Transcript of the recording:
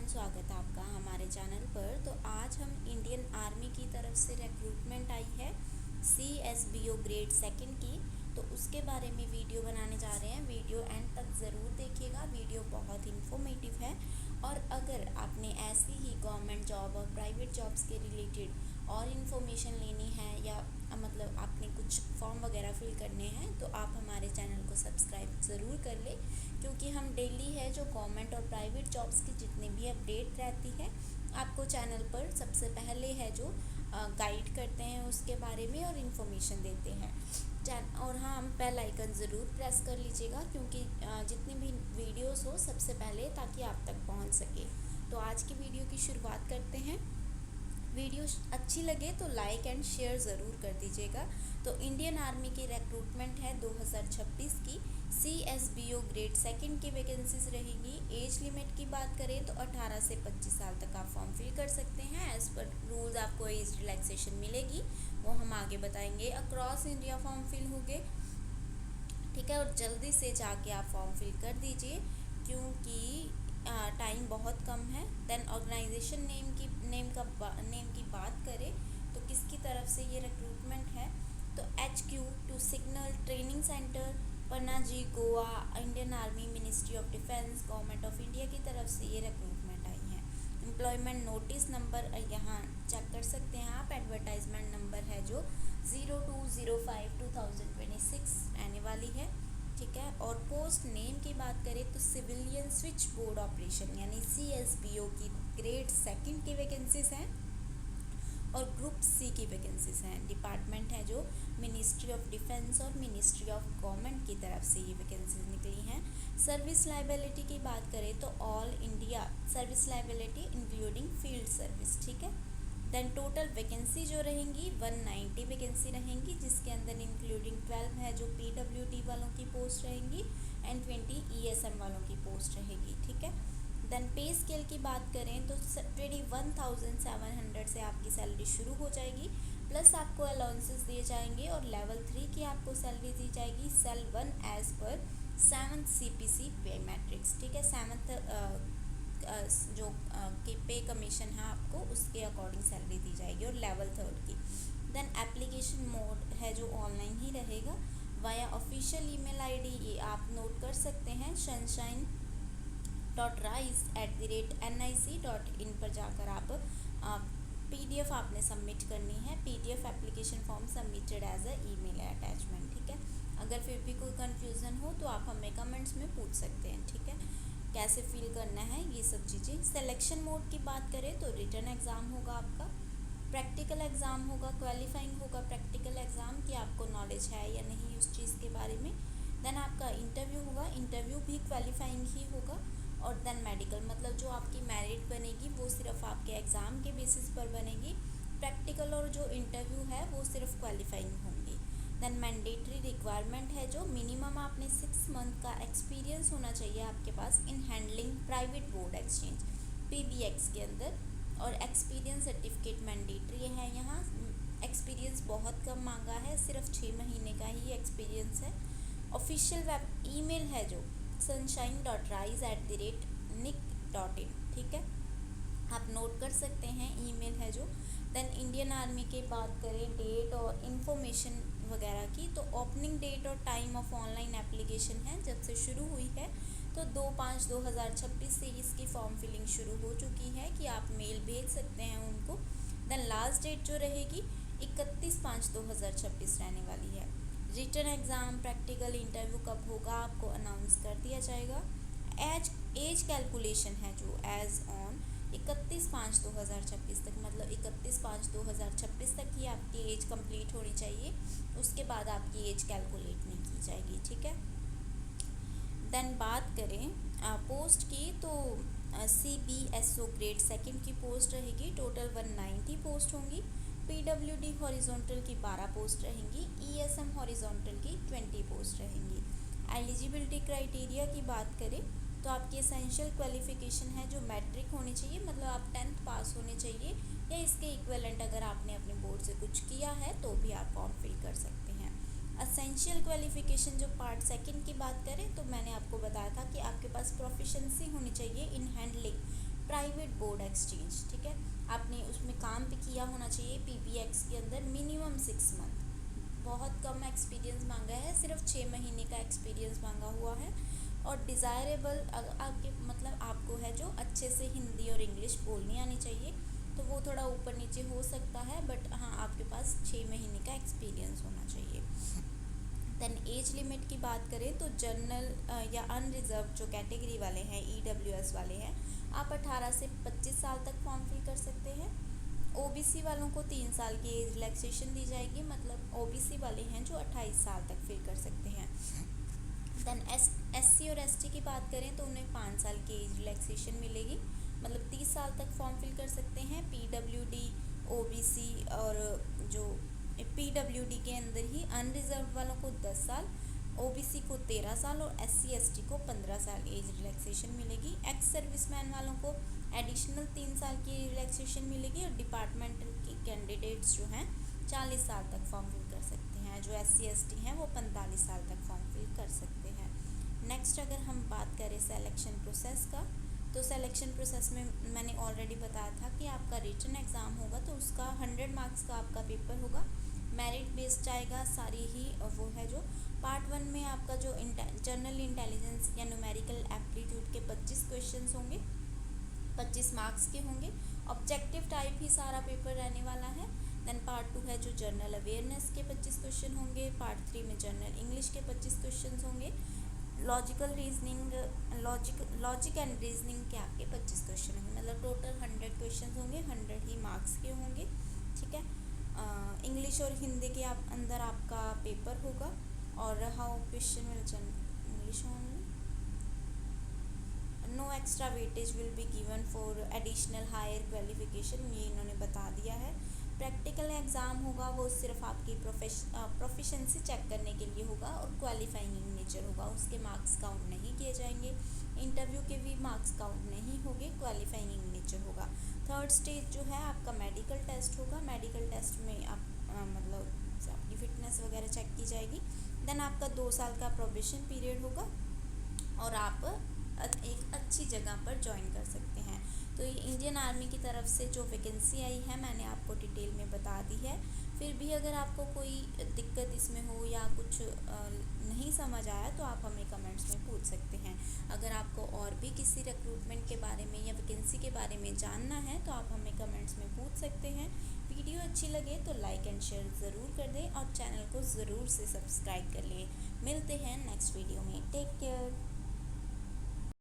स्वागत है आपका हमारे चैनल पर। तो आज हम इंडियन आर्मी की तरफ से रिक्रूटमेंट आई है CSBO ग्रेड सेकंड की, तो उसके बारे में वीडियो बनाने जा रहे हैं। वीडियो एंड तक ज़रूर देखिएगा, वीडियो बहुत इन्फॉर्मेटिव है। और अगर आपने ऐसी ही गवर्नमेंट जॉब और प्राइवेट जॉब्स के रिलेटेड और इन्फॉर्मेशन लेनी है या मतलब आपने कुछ फॉर्म वगैरह फिल करने हैं तो आप हमारे चैनल को सब्सक्राइब ज़रूर कर लें, क्योंकि हम डेली है जो गवर्नमेंट और प्राइवेट जॉब्स की जितनी भी अपडेट रहती है आपको चैनल पर सबसे पहले है जो गाइड करते हैं उसके बारे में और इन्फॉर्मेशन देते हैं। और हाँ, हम बेल आइकन ज़रूर प्रेस कर लीजिएगा, क्योंकि जितनी भी वीडियोस हो सबसे पहले ताकि आप तक पहुंच सके। तो आज की वीडियो की शुरुआत करते हैं। वीडियो अच्छी लगे तो लाइक एंड शेयर ज़रूर कर दीजिएगा। तो इंडियन आर्मी की रिक्रूटमेंट है 2026 की CSBO ग्रेड सेकंड की वैकेंसीज रहेगी। एज लिमिट की बात करें तो 18 से 25 साल तक आप फॉर्म फिल कर सकते हैं। एज़ पर रूल्स आपको एज रिलैक्सेशन मिलेगी, वो हम आगे बताएंगे। अक्रॉस इंडिया फॉर्म फिल होंगे, ठीक है। और जल्दी से जाके आप फॉर्म फिल कर दीजिए, क्योंकि टाइम बहुत कम है। देन ऑर्गेनाइजेशन नेम की बात करें तो किसकी तरफ से ये रिक्रूटमेंट है, तो HQ to signal training centre, Panaji, Goa, Indian army, ministry of defence, government of India की तरफ से ये रिक्रूटमेंट आई है। एम्प्लॉयमेंट नोटिस नंबर यहाँ चेक कर सकते हैं आप। एडवर्टाइजमेंट नंबर है जो 0205/2026 आने वाली है, ठीक है। और पोस्ट नेम की बात करें तो सिविलियन स्विच बोर्ड ऑपरेशन यानी CSBO की ग्रेड सेकंड की वैकेंसीज हैं और ग्रुप C की वैकेंसीज हैं। डिपार्टमेंट है जो मिनिस्ट्री ऑफ डिफेंस और मिनिस्ट्री ऑफ गवर्नमेंट की तरफ से ये वैकेंसीज निकली हैं। सर्विस लाइबिलिटी की बात करें तो all India service liability including field service, ठीक है। देन टोटल वैकेंसी जो रहेंगी 190 वैकेंसी रहेंगी, जिसके अंदर इंक्लूडिंग 12 है जो PWD वालों की पोस्ट रहेंगी एंड 20 ESM वालों की पोस्ट रहेगी, ठीक है। देन पे स्केल की बात करें तो 21,700 से आपकी सैलरी शुरू हो जाएगी, प्लस आपको अलाउंसेस दिए जाएंगे और लेवल 3 की आपको सैलरी दी जाएगी cell 1 as per 7th CPC पे मैट्रिक्स, ठीक है। 7th जो कि पे कमीशन है आपको उसके अकॉर्डिंग सैलरी दी जाएगी और लेवल 3 की। देन एप्लीकेशन मोड है जो ऑनलाइन ही रहेगा वाया ऑफिशियल ईमेल आईडी, ये आप नोट कर सकते हैं, sunshine.rise@nic.in पर जाकर आप PDF आपने सबमिट करनी है। PDF application form submitted as a email attachment, ठीक है। अगर फिर भी कोई कन्फ्यूज़न हो तो आप हमें कमेंट्स में पूछ सकते हैं, ठीक है, कैसे फिल करना है ये सब चीज़ें। सिलेक्शन मोड की बात करें तो रिटन एग्ज़ाम होगा आपका, प्रैक्टिकल एग्ज़ाम होगा, क्वालिफाइंग होगा प्रैक्टिकल एग्ज़ाम की आपको नॉलेज है या नहीं उस चीज़ के बारे में। देन आपका इंटरव्यू होगा, इंटरव्यू भी क्वालिफाइंग ही होगा। और देन मेडिकल मतलब जो आपकी मेरिट बनेगी वो सिर्फ आपके एग्ज़ाम के बेसिस पर बनेगी। प्रैक्टिकल और जो इंटरव्यू है वो सिर्फ क्वालिफाइंग होंगी। देन मैंडेटरी रिक्वायरमेंट है जो मिनिमम आपने 6 मंथ का एक्सपीरियंस होना चाहिए आपके पास in handling private board exchange PBX के अंदर, और एक्सपीरियंस सर्टिफिकेट मैंडेटरी है। यहाँ एक्सपीरियंस बहुत कम मांगा है, सिर्फ 6 महीने का ही एक्सपीरियंस है। ऑफिशियल वेब ईमेल है जो sunshine.rise@nic.in, ठीक है, आप नोट कर सकते हैं, ईमेल है जो। देन इंडियन आर्मी की बात करें डेट और इन्फॉर्मेशन वगैरह की, तो ओपनिंग डेट और टाइम ऑफ ऑनलाइन एप्लीकेशन है जब से शुरू हुई है तो 2/5/2026 से इसकी फॉर्म फिलिंग शुरू हो चुकी है कि आप मेल भेज सकते हैं उनको। देन लास्ट डेट जो रहेगी 31/5/2026 रहने वाली है। रिटन एग्ज़ाम प्रैक्टिकल इंटरव्यू कब होगा आपको अनाउंस कर दिया जाएगा। एज कैलकुलेशन है जो एज ऑन 31/5/2026 तक, मतलब 31/5/2026 तक ही आपकी एज कंप्लीट होनी चाहिए, उसके बाद आपकी एज कैलकुलेट नहीं की जाएगी, ठीक है। देन बात करें पोस्ट की तो CBSO ग्रेड सेकंड की पोस्ट रहेगी, टोटल 190 पोस्ट होंगी। PWD हॉरिजॉन्टल की 12 पोस्ट रहेंगी, ESM हॉरिजॉन्टल की 20 पोस्ट रहेंगी। एलिजिबिलिटी क्राइटेरिया की बात करें तो आपकी एसेंशियल क्वालिफिकेशन है जो मैट्रिक होनी चाहिए, मतलब आप 10th पास होने चाहिए या इसके इक्विवेलेंट अगर आपने अपने बोर्ड से कुछ किया है तो भी आप फॉर्म फिल कर सकते हैं। एसेंशियल क्वालिफिकेशन जो पार्ट सेकंड की बात करें तो मैंने आपको बताया था कि आपके पास प्रोफिशिएंसी होनी चाहिए इन हैंडलिंग प्राइवेट बोर्ड एक्सचेंज, ठीक है। आपने उसमें काम भी किया होना चाहिए PBX के अंदर मिनिमम 6 मंथ। बहुत कम एक्सपीरियंस मांगा है, सिर्फ 6 महीने का एक्सपीरियंस मांगा हुआ है। और डिज़ायरेबल आपके मतलब आपको है जो अच्छे से हिंदी और इंग्लिश बोलनी आनी चाहिए, तो वो थोड़ा ऊपर नीचे हो सकता है, बट हाँ आपके पास 6 महीने का एक्सपीरियंस होना चाहिए। देन एज लिमिट की बात करें तो जनरल या अनरिजर्व जो कैटेगरी वाले हैं, EWS वाले हैं, आप 18 से 25 साल तक फॉर्म फिल कर सकते हैं। OBC वालों को 3 साल की एज रिलैक्सेशन दी जाएगी, मतलब OBC वाले हैं जो 28 साल तक फिल कर सकते हैं। देन SC और ST की बात करें तो उन्हें 5 साल की एज रिलैक्सेशन मिलेगी, मतलब 30 साल तक फॉर्म फिल कर सकते हैं। PWD, OBC और जो PWD के अंदर ही अनरिजर्व वालों को 10 साल, OBC को 13 साल और SC ST को 15 साल एज रिलैक्सेशन मिलेगी। एक्स सर्विसमैन वालों को एडिशनल 3 साल की रिलैक्सेशन मिलेगी। और डिपार्टमेंटल के कैंडिडेट्स जो हैं 40 साल तक फॉर्म फिल कर सकते हैं। जो SC ST हैं वो 45 साल तक फॉर्म फिल कर सकते हैं। नेक्स्ट अगर हम बात करें सिलेक्शन प्रोसेस का, तो सिलेक्शन प्रोसेस में मैंने ऑलरेडी बताया था कि आपका रिटन एग्ज़ाम होगा, तो उसका 100 मार्क्स का आपका पेपर होगा, मेरिट बेस्ड आएगा सारी ही। वो है जो पार्ट 1 में आपका जो जनरल इंटेलिजेंस या न्यूमेरिकल एप्टीट्यूड के 25 क्वेश्चंस होंगे, 25 मार्क्स के होंगे। ऑब्जेक्टिव टाइप ही सारा पेपर रहने वाला है। देन पार्ट 2 है जो जनरल अवेयरनेस के 25 क्वेश्चन होंगे। पार्ट 3 में जनरल इंग्लिश के 25 क्वेश्चन होंगे। Logical reasoning, logic and reasoning के आपके 25 क्वेश्चन होंगे, मतलब टोटल 100 क्वेश्चन होंगे, 100 ही मार्क्स के होंगे, ठीक है। इंग्लिश और हिंदी के अंदर आपका पेपर होगा। और how question will English only, no extra weightage will be given for additional higher qualification, ये इन्होंने बता दिया है। प्रैक्टिकल एग्ज़ाम होगा वो सिर्फ आपकी प्रोफिशेंसी चेक करने के लिए होगा और क्वालिफाइंग इन नेचर होगा, उसके मार्क्स काउंट नहीं किए जाएंगे। इंटरव्यू के भी मार्क्स काउंट नहीं होंगे, क्वालिफाइंग इन नेचर होगा। थर्ड स्टेज जो है आपका मेडिकल टेस्ट होगा। मेडिकल टेस्ट में आप मतलब आपकी फ़िटनेस वगैरह चेक की जाएगी। देन आपका 2 साल का प्रोबेशन पीरियड होगा और आप एक अच्छी जगह पर ज्वाइन कर सकते हैं। तो ये इंडियन आर्मी की तरफ से जो वैकेंसी आई है मैंने आपको डिटेल में बता दी है। फिर भी अगर आपको कोई दिक्कत इसमें हो या कुछ नहीं समझ आया तो आप हमें कमेंट्स में पूछ सकते हैं। अगर आपको और भी किसी रिक्रूटमेंट के बारे में या वैकेंसी के बारे में जानना है तो आप हमें कमेंट्स में पूछ सकते हैं। वीडियो अच्छी लगे तो लाइक एंड शेयर ज़रूर कर दें और चैनल को ज़रूर से सब्सक्राइब कर लें। मिलते हैं नेक्स्ट वीडियो में। Take care.